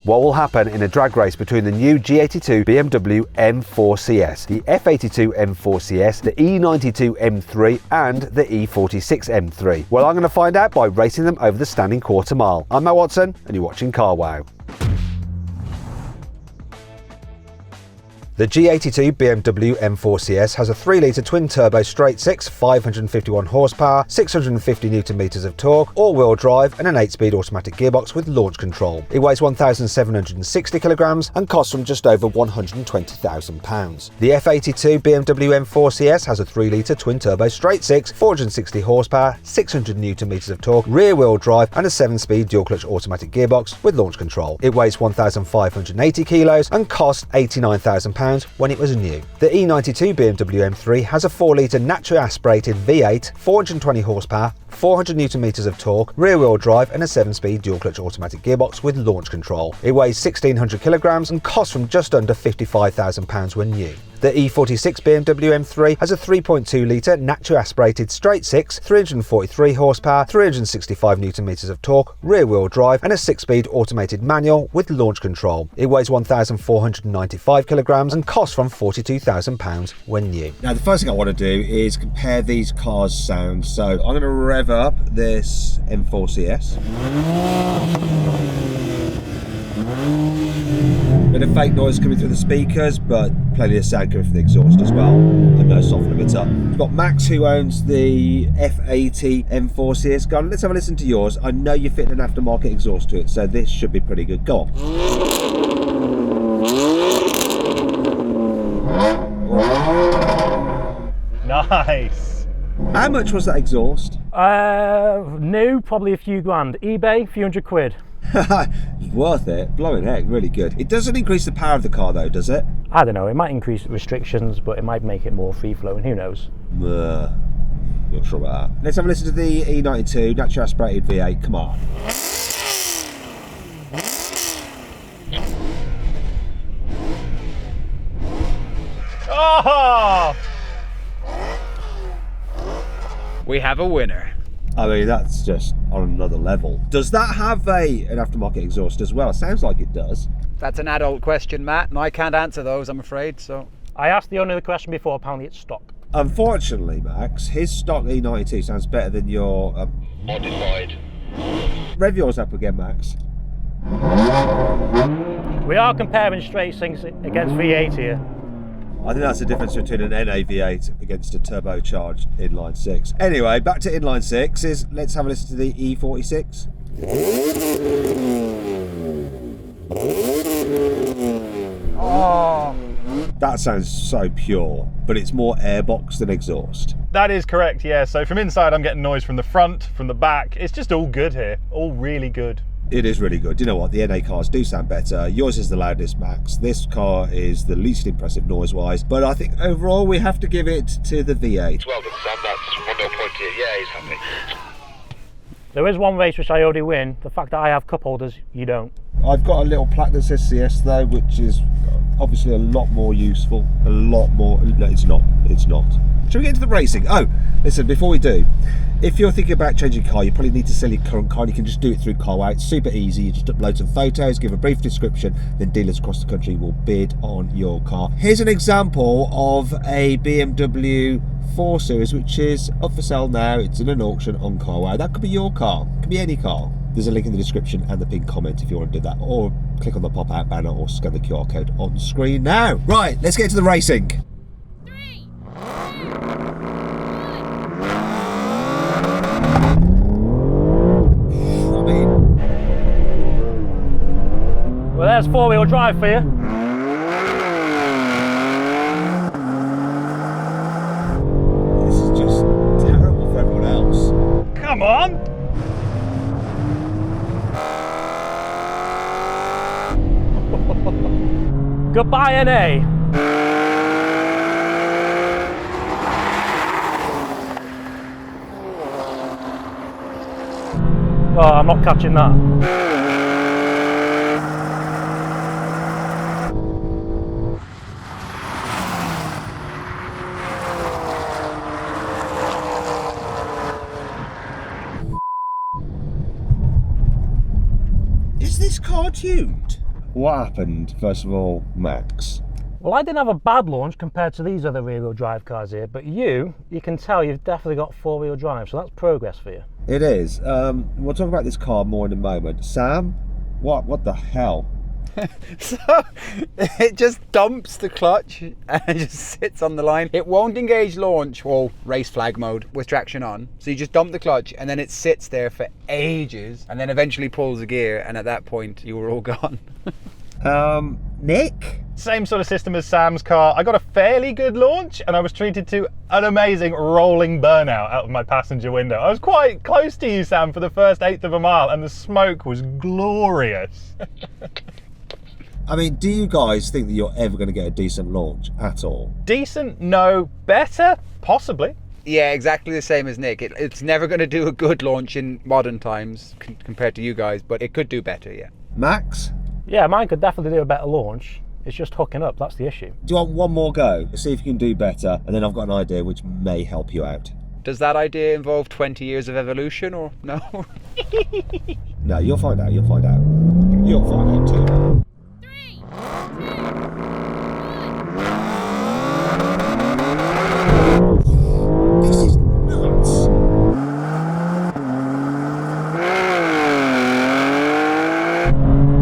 what will happen in a drag race between the new G82 BMW M4 CS, the F82 M4 CS, the E92 M3 and the E46 M3. Well, I'm going to find out by racing them over the standing quarter mile. I'm Matt Watson and you're watching CarWow. The G82 BMW M4 CS has a 3-litre twin-turbo straight-six, 551 horsepower, 650 Nm of torque, all-wheel drive and an 8-speed automatic gearbox with launch control. It weighs 1,760 kilograms and costs from just over £120,000. The F82 BMW M4 CS has a 3-litre twin-turbo straight-six, 460 horsepower, 600 Nm of torque, rear-wheel drive and a 7-speed dual-clutch automatic gearbox with launch control. It weighs 1,580 kilos and cost £89,000 when it was new. The E92 BMW M3 has a 4-litre naturally aspirated V8, 420 horsepower, 400 Nm of torque, rear-wheel drive and a 7-speed dual-clutch automatic gearbox with launch control. It weighs 1,600 kilograms and costs from just under £55,000 when new. The E46 BMW M3 has a 3.2-litre naturally aspirated straight-six, 343 horsepower, 365 Nm of torque, rear-wheel drive and a 6-speed automated manual with launch control. It weighs 1,495 kilograms and costs from £42,000 when new. Now the first thing I want to do is compare these cars' sound. So I'm going to rev up this M4 CS. Bit of fake noise coming through the speakers, but plenty of sound coming from the exhaust as well, and no soft limiter. We've got Max, who owns the F80 M4 CS. Go on, let's have a listen to yours. I know you're fitting an aftermarket exhaust to it, so this should be pretty good. Go on. Nice. How much was that exhaust? New, probably a few grand. eBay, a few £100. It's worth it. Blowing heck, really good. It doesn't increase the power of the car though, does it? I don't know, it might increase restrictions, but it might make it more free-flowing, who knows? Not sure about that. Let's have a listen to the E92 naturally aspirated V8, come on. Oh! We have a winner. I mean, that's just on another level. Does that have an aftermarket exhaust as well? It sounds like it does. That's an adult question, Matt, and I can't answer those, I'm afraid, so... I asked the owner the question before, apparently it's stock. Unfortunately, Max, his stock E92 sounds better than your modified. Rev yours up again, Max. We are comparing straight six against V8 here. I think that's the difference between an NA V8 against a turbocharged inline six. Anyway, back to inline sixes. Let's have a listen to the E46. Oh. That sounds so pure, but it's more airbox than exhaust. That is correct, yeah. So from inside I'm getting noise from the front, from the back. It's just all good here, all really good. It is really good. Do you know what? The NA cars do sound better. Yours is the loudest, Max. This car is the least impressive noise-wise, but I think overall we have to give it to the V8. Well done, Sam. That's 1-0 point here. Yeah, he's happy. There is one race which I already win. The fact that I have cup holders, you don't. I've got a little plaque that says CS though, which is obviously a lot more useful. A lot more. No, it's not. It's not. Shall we get into the racing? Oh, listen, before we do, if you're thinking about changing car, you probably need to sell your current car and you can just do it through CarWow. It's super easy. You just upload some photos, give a brief description, then dealers across the country will bid on your car. Here's an example of a BMW 4 Series, which is up for sale now. It's in an auction on CarWow. That could be your car. It could be any car. There's a link in the description and the pinned comment if you want to do that, or click on the pop-out banner or scan the QR code on screen now. Right, let's get to the racing. Well, there's four-wheel drive for you. This is just terrible for everyone else. Come on! Goodbye, NA. Oh, I'm not catching that. Is this car tuned? What happened, first of all, Max? Well, I didn't have a bad launch compared to these other rear-wheel drive cars here, but you can tell you've definitely got four-wheel drive, so that's progress for you. It is. We'll talk about this car more in a moment. Sam, what the hell? So it just dumps the clutch and it just sits on the line. It won't engage launch or race flag mode with traction on. So you just dump the clutch and then it sits there for ages and then eventually pulls the gear, and at that point you were all gone. Nick? Same sort of system as Sam's car. I got a fairly good launch and I was treated to an amazing rolling burnout out of my passenger window. I was quite close to you, Sam, for the first eighth of a mile, and the smoke was glorious. I mean, do you guys think that you're ever going to get a decent launch at all? Decent? No. Better? Possibly. Yeah, exactly the same as Nick. It's never going to do a good launch in modern times compared to you guys, but it could do better, yeah. Max? Yeah, mine could definitely do a better launch. It's just hooking up, that's the issue. Do you want one more go? See if you can do better, and then I've got an idea which may help you out. Does that idea involve 20 years of evolution or no? No, you'll find out, you'll find out. You'll find out too. This is nuts.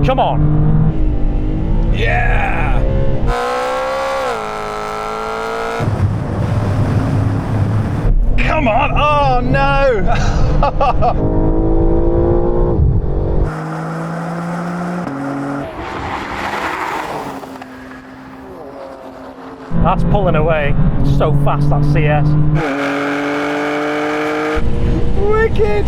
Come on! Yeah! Come on! Oh no! That's pulling away. It's so fast, that CS. Wicked!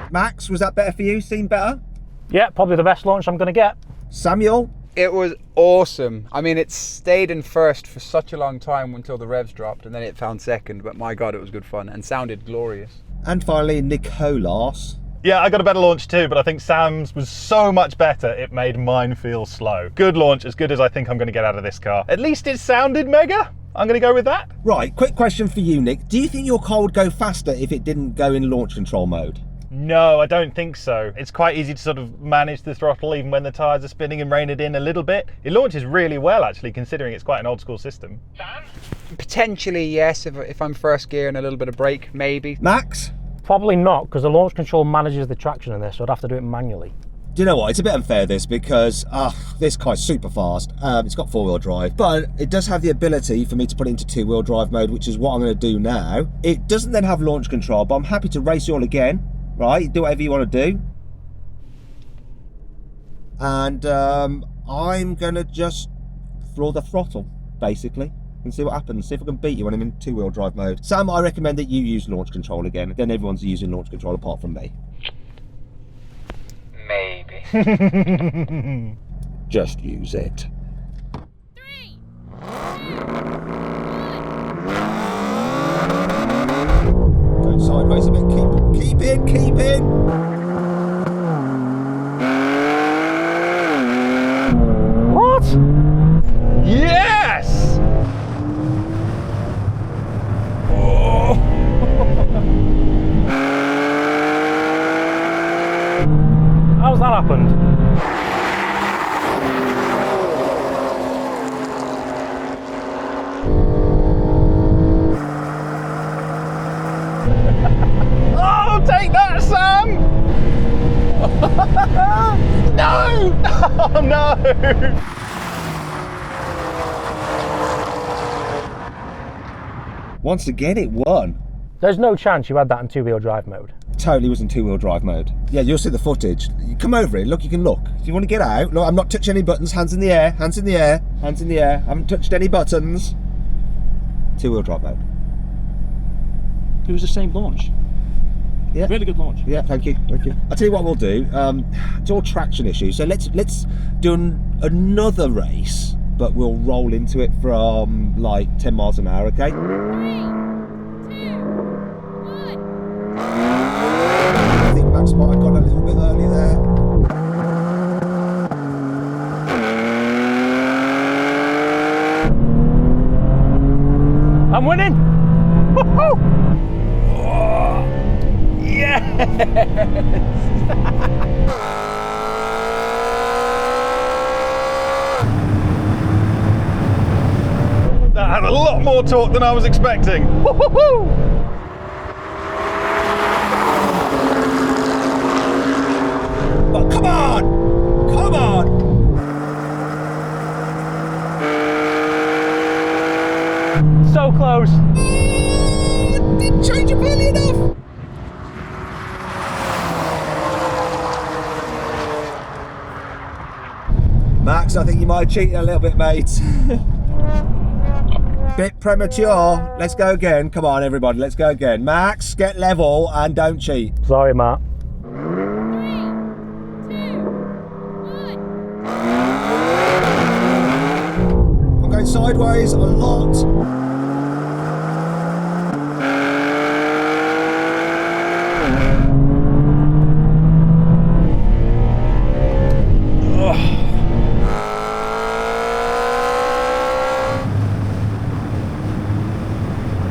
Max, was that better for you? Seemed better? Yeah, probably the best launch I'm going to get. Samuel? It was awesome. I mean, it stayed in first for such a long time until the revs dropped, and then it found second, but my God, it was good fun and sounded glorious. And finally, Nicolas. Yeah, I got a better launch too, but I think Sam's was so much better, it made mine feel slow. Good launch, as good as I think I'm going to get out of this car. At least it sounded mega. I'm going to go with that. Right, quick question for you, Nick. Do you think your car would go faster if it didn't go in launch control mode? No, I don't think so. It's quite easy to sort of manage the throttle even when the tyres are spinning and rein it in a little bit. It launches really well, actually, considering it's quite an old school system. Potentially, yes, if I'm first gear and a little bit of brake, maybe. Max? Probably not, because the launch control manages the traction in this, so I'd have to do it manually. Do you know what? It's a bit unfair this because this car's super fast. It's got four-wheel drive, but it does have the ability for me to put it into two-wheel drive mode, which is what I'm going to do now. It doesn't then have launch control, but I'm happy to race you all again. Right, do whatever you want to do. And I'm going to just floor the throttle, basically, and see what happens. See if I can beat you when I'm in two-wheel drive mode. Sam, I recommend that you use launch control again. Then everyone's using launch control apart from me. Maybe. Just use it. 3. Going sideways a bit. Keep in. What? Yes! Oh. How's that happened? Oh, take that, Sam! No! Oh, no! Once again, it won. There's no chance you had that in two-wheel drive mode. Totally was in two-wheel drive mode. Yeah, you'll see the footage. You come over it. Look, you can look. If you want to get out, look, I'm not touching any buttons. Hands in the air. Hands in the air. Hands in the air. I haven't touched any buttons. Two-wheel drive mode. It was the same launch. Yeah. Really good launch. Yeah, thank you. I'll tell you what we'll do. It's all traction issues. So let's do another race, but we'll roll into it from like 10 miles an hour, okay? 3, 2, 1. I think Max might have gone a little bit early there. I'm winning! Woohoo! That had a lot more torque than I was expecting. Woo-hoo-hoo! Oh, come on! Come on! So close. Didn't change it early enough. Max, I think you might have cheated a little bit, mate. Bit premature. Let's go again. Come on, everybody. Let's go again. Max, get level and don't cheat. Sorry, Matt. 3, 2, 1. I'm going sideways a lot.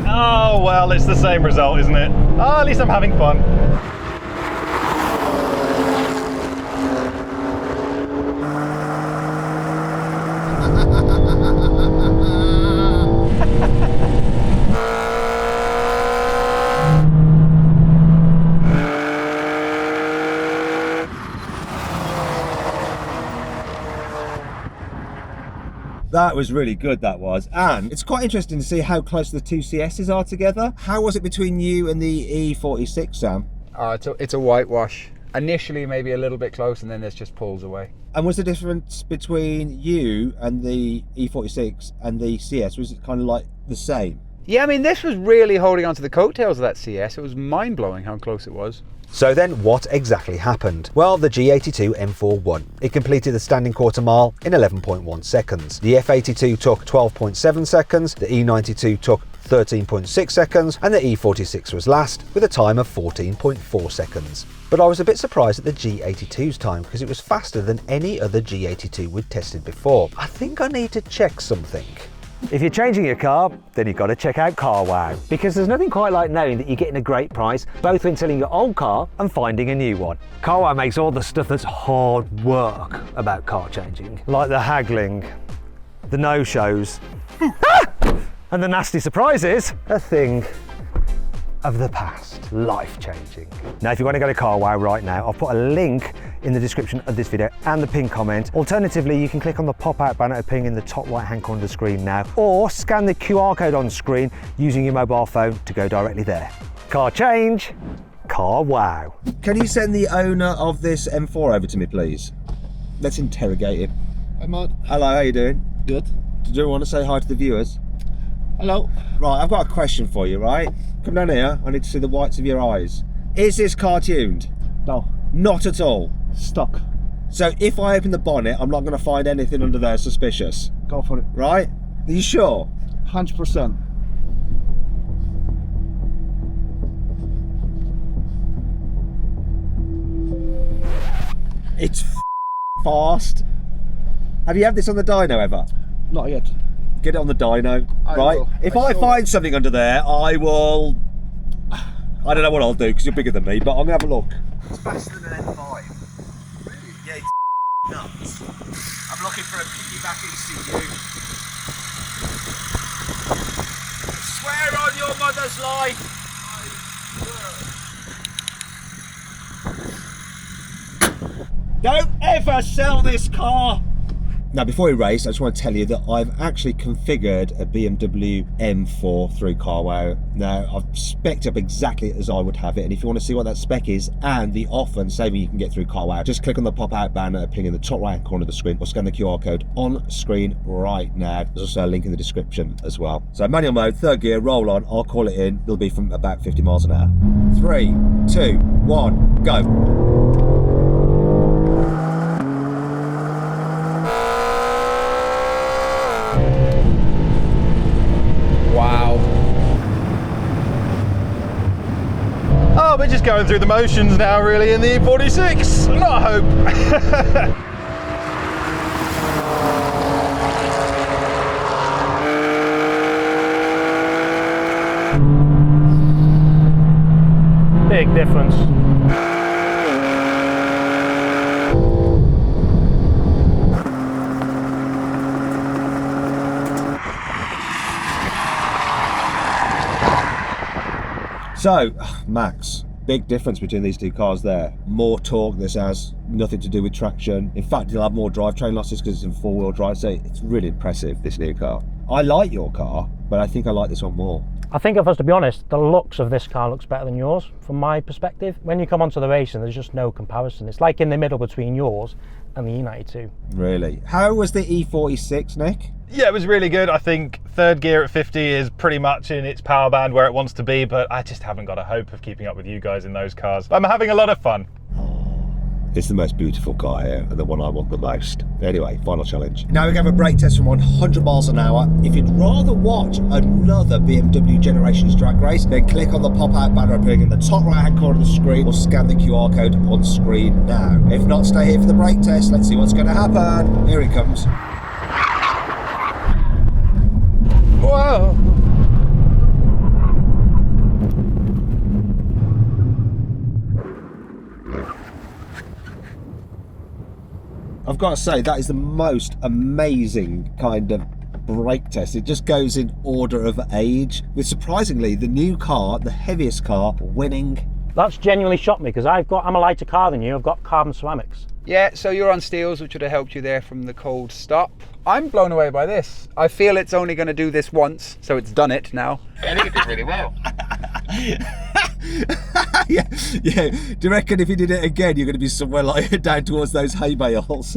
Oh, well, it's the same result, isn't it? Oh, at least I'm having fun. That was really good, that was. And it's quite interesting to see how close the two CSs are together. How was it between you and the E46, Sam? It's a whitewash. Initially maybe a little bit close, and then this just pulls away. And was the difference between you and the E46 and the CS, was it kind of like the same? Yeah, I mean, this was really holding on to the coattails of that CS. It was mind-blowing how close it was. So then what exactly happened? Well, the G82 M4 won. It completed the standing quarter mile in 11.1 seconds. The F82 took 12.7 seconds, the E92 took 13.6 seconds, and the E46 was last with a time of 14.4 seconds. But I was a bit surprised at the G82's time because it was faster than any other G82 we'd tested before. I think I need to check something. If you're changing your car, then you've got to check out CarWow. Because there's nothing quite like knowing that you're getting a great price, both when selling your old car and finding a new one. CarWow makes all the stuff that's hard work about car changing, like the haggling, the no-shows, and the nasty surprises, a thing of the past, life-changing. Now, if you want to go to CarWow right now, I'll put a link in the description of this video and the pinned comment. Alternatively, you can click on the pop-out banner appearing in the top right-hand corner of the screen now, or scan the QR code on screen using your mobile phone to go directly there. Car change, CarWow. Can you send the owner of this M4 over to me, please? Let's interrogate him. Hi, Matt. Hello, how you doing? Good. Do you want to say hi to the viewers? Hello. Right, I've got a question for you, right? Come down here, I need to see the whites of your eyes. Is this car tuned? No. Not at all. Stuck. So if I open the bonnet, I'm not going to find anything under there suspicious, Go for it. right? Are you sure? 100%. It's fast. Have you had this on the dyno ever? Not yet. Get it on the dyno, I right? will. If I I saw find something under there, I will... I don't know what I'll do because you're bigger than me, but I'm going to have a look. It's faster than N5. Really? Yeah, it's nuts. I'm looking for a piggyback ECU. Swear on your mother's life. Don't ever sell this car. Now, before we race, I just want to tell you that I've actually configured a BMW M4 through CarWow. Now, I've spec'd up exactly as I would have it, and if you want to see what that spec is and the offer and saving you can get through CarWow, just click on the pop-out banner appearing in the top right corner of the screen, or scan the QR code on screen right now. There's also a link in the description as well. So, manual mode, third gear, roll on, I'll call it in. It'll be from about 50 miles an hour. 3, 2, 1, go. Wow. Oh, we're just going through the motions now, really, in the E46. Not hope. Big difference. So, Max, big difference between these two cars there. More torque, this has nothing to do with traction. In fact, it'll have more drivetrain losses because it's in four-wheel drive, so it's really impressive, this new car. I like your car, but I think I like this one more. I think if I was to be honest, the looks of this car looks better than yours, from my perspective. When you come onto the racing, there's just no comparison. It's like in the middle between yours and the E92. Really? How was the E46, Nick? Yeah, it was really good. I think third gear at 50 is pretty much in its power band where it wants to be, but I just haven't got a hope of keeping up with you guys in those cars. I'm having a lot of fun. It's the most beautiful car here and the one I want the most. Anyway, final challenge. Now we're going to have a brake test from 100 miles an hour. If you'd rather watch another BMW Generations drag race, then click on the pop-out banner appearing in the top right-hand corner of the screen or scan the QR code on screen now. If not, stay here for the brake test. Let's see what's going to happen. Here it comes. Whoa! I've got to say, that is the most amazing kind of brake test. It just goes in order of age, with surprisingly the new car, the heaviest car, winning. That's genuinely shocked me because I'm a lighter car than you. I've got carbon ceramics. Yeah, so you're on steels, which would have helped you there from the cold stop. I'm blown away by this. I feel it's only going to do this once, so it's done it now. I think it did really well. yeah. Do you reckon if you did it again, you're going to be somewhere like down towards those hay bales?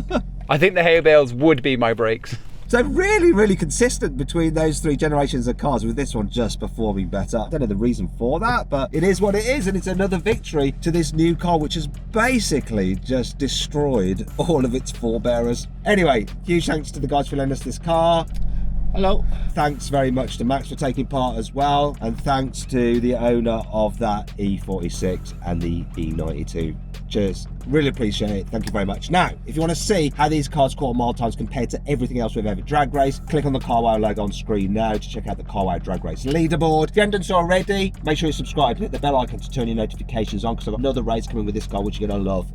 I think the hay bales would be my brakes. So really, really consistent between those three generations of cars, with this one just performing better. I don't know the reason for that, but it is what it is, and it's another victory to this new car, which has basically just destroyed all of its forebearers. Anyway, huge thanks to the guys for lending us this car. Hello. Thanks very much to Max for taking part as well, and thanks to the owner of that E46 and the E92. Cheers, really appreciate it, thank you very much. Now, if you want to see how these cars quarter mile times compared to everything else we've ever drag raced, click on the Carwow logo on screen now to check out the Carwow drag race leaderboard. If you haven't done so already, make sure you subscribe and hit the bell icon to turn your notifications on, because I've got another race coming with this car which you're going to love.